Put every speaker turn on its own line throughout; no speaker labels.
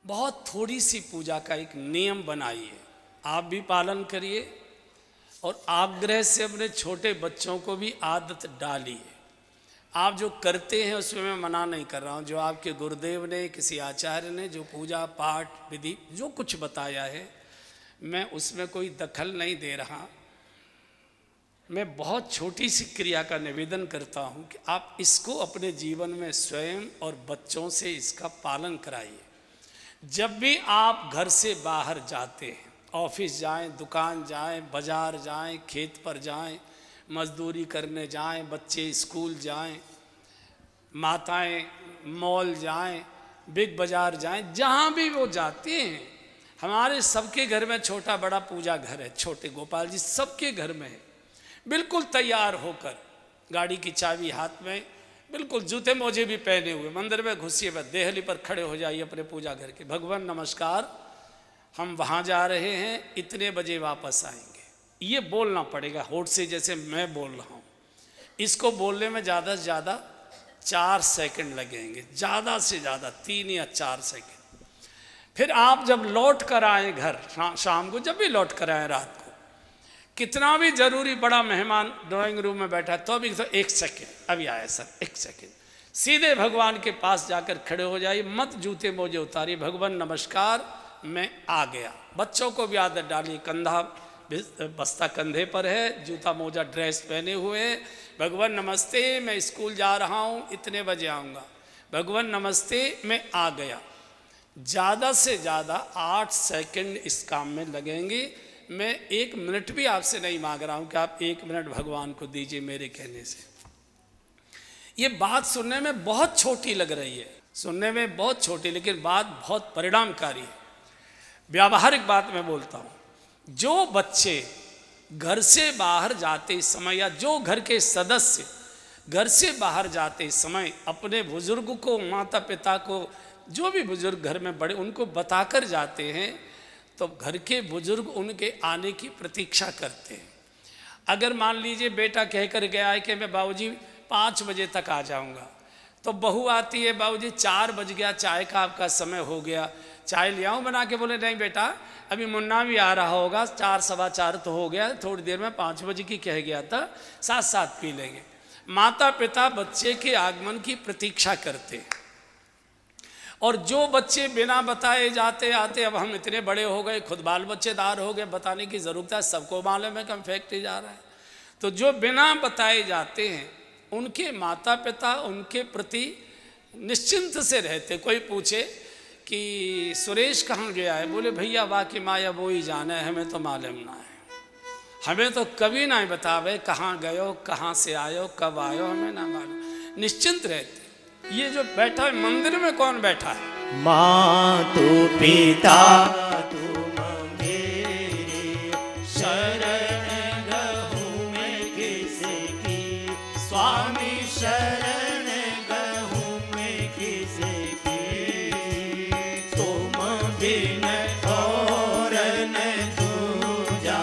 बहुत थोड़ी सी पूजा का एक नियम बनाइए, आप भी पालन करिए और आग्रह से अपने छोटे बच्चों को भी आदत डालिए। आप जो करते हैं उसमें मैं मना नहीं कर रहा हूँ। जो आपके गुरुदेव ने, किसी आचार्य ने जो पूजा पाठ विधि जो कुछ बताया है, मैं उसमें कोई दखल नहीं दे रहा। मैं बहुत छोटी सी क्रिया का निवेदन करता हूँ कि आप इसको अपने जीवन में स्वयं और बच्चों से इसका पालन कराइए। जब भी आप घर से बाहर जाते हैं, ऑफिस जाएं, दुकान जाएं, बाजार जाएं, खेत पर जाएं, मजदूरी करने जाएं, बच्चे स्कूल जाएं, माताएं मॉल जाएं, बिग बाजार जाएं, जहाँ भी वो जाते हैं, हमारे सबके घर में छोटा बड़ा पूजा घर है। छोटे गोपाल जी सबके घर में है। बिल्कुल तैयार होकर, गाड़ी की चाबी हाथ में, बिल्कुल जूते मोजे भी पहने हुए, मंदिर में घुसिए, बस देहली पर खड़े हो जाइए अपने पूजा घर के। भगवान नमस्कार, हम वहाँ जा रहे हैं, इतने बजे वापस आएंगे। ये बोलना पड़ेगा होठ से, जैसे मैं बोल रहा हूँ। इसको बोलने में ज़्यादा से ज़्यादा 4 सेकंड लगेंगे, ज़्यादा से ज़्यादा 3 या 4 सेकंड। फिर आप जब लौट कर आए घर, शाम को जब भी लौट कर आए, रात को, कितना भी जरूरी बड़ा मेहमान ड्राइंग रूम में बैठा तो भी तो 1 सेकंड, अभी आया सर, 1 सेकंड, सीधे भगवान के पास जाकर खड़े हो जाइए। मत जूते मोजे उतारिए, भगवान नमस्कार, मैं आ गया। बच्चों को भी आदत डालिए, कंधा बस्ता कंधे पर है, जूता मोजा ड्रेस पहने हुए, भगवान नमस्ते, मैं स्कूल जा रहा हूँ, इतने बजे आऊँगा। भगवान नमस्ते, मैं आ गया। ज़्यादा से ज़्यादा 8 सेकंड इस काम में लगेंगे। मैं 1 मिनट भी आपसे नहीं मांग रहा हूँ कि आप 1 मिनट भगवान को दीजिए मेरे कहने से। ये बात सुनने में बहुत छोटी लग रही है, सुनने में बहुत छोटी, लेकिन बात बहुत परिणामकारी है। व्यावहारिक बात मैं बोलता हूँ। जो बच्चे घर से बाहर जाते समय, या जो घर के सदस्य घर से बाहर जाते समय अपने बुजुर्ग को, माता पिता को, जो भी बुजुर्ग घर में बड़े, उनको बताकर जाते हैं, तो घर के बुजुर्ग उनके आने की प्रतीक्षा करते हैं। अगर मान लीजिए बेटा कहकर गया है कि मैं बाबूजी 5 बजे तक आ जाऊंगा, तो बहू आती है, बाबूजी 4 बज गया, चाय का आपका समय हो गया, चाय ले आऊँ बना के? बोले नहीं बेटा, अभी मुन्ना भी आ रहा होगा, 4 सवा 4 तो हो गया, थोड़ी देर में 5 बजे की कह गया था, साथ साथ पी लेंगे। माता पिता बच्चे के आगमन की प्रतीक्षा करते हैं। और जो बच्चे बिना बताए जाते आते, अब हम इतने बड़े हो गए, खुद बाल बच्चेदार हो गए, बताने की ज़रूरत है, सबको मालूम है कि हम फैक्ट्री जा रहा है। तो जो बिना बताए जाते हैं, उनके माता पिता उनके प्रति निश्चिंत से रहते। कोई पूछे कि सुरेश कहाँ गया है, बोले भैया बाकी माया वो ही जाना है, हमें तो मालूम ना है, हमें तो कभी ना बतावे कहाँ गयो, कहाँ से आयो, कब आयो, हमें ना मालूम। निश्चिंत रहते। ये जो बैठा है मंदिर में, कौन बैठा है?
माँ तू पिता तुम मेरे, शरण गहूँ मैं किसकी, स्वामी शरण गहूँ मैं किसकी, तुम बिन और न दूजा,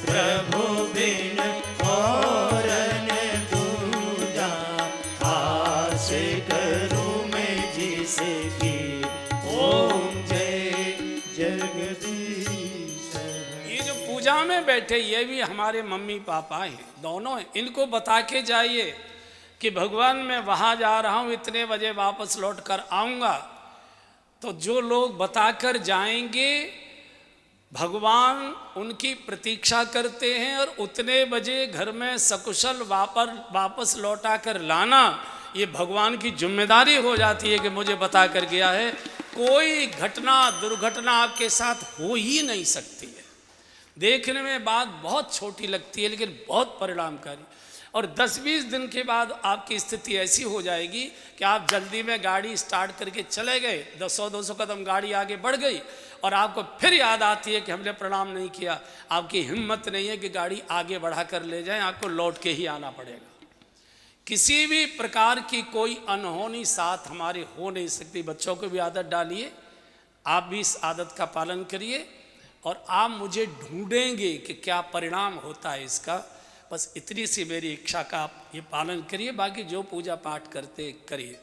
प्रभु बिन और न दूजा, आस करूँ मैं जिसकी, ओम जय जगदीश।
ये जो पूजा में बैठे, ये भी हमारे मम्मी पापा हैं, दोनों हैं। इनको बता के जाइए कि भगवान मैं वहाँ जा रहा हूँ, इतने बजे वापस लौट कर आऊँगा। तो जो लोग बताकर जाएंगे, भगवान उनकी प्रतीक्षा करते हैं, और उतने बजे घर में सकुशल वापस लौटा कर लाना, ये भगवान की जिम्मेदारी हो जाती है कि मुझे बता कर गया है। कोई घटना दुर्घटना आपके साथ हो ही नहीं सकती है। देखने में बात बहुत छोटी लगती है, लेकिन बहुत परिणामकारी। और 10-20 दिन के बाद आपकी स्थिति ऐसी हो जाएगी कि आप जल्दी में गाड़ी स्टार्ट करके चले गए, 100-200 कदम गाड़ी आगे बढ़ गई, और आपको फिर याद आती है कि हमने प्रणाम नहीं किया। आपकी हिम्मत नहीं है कि गाड़ी आगे बढ़ा कर ले जाएं, आपको लौट के ही आना पड़ेगा। किसी भी प्रकार की कोई अनहोनी साथ हमारे हो नहीं सकती। बच्चों को भी आदत डालिए, आप भी इस आदत का पालन करिए, और आप मुझे ढूंढेंगे कि क्या परिणाम होता है इसका। बस इतनी सी मेरी इच्छा का आप ये पालन करिए, बाकी जो पूजा पाठ करते करिए।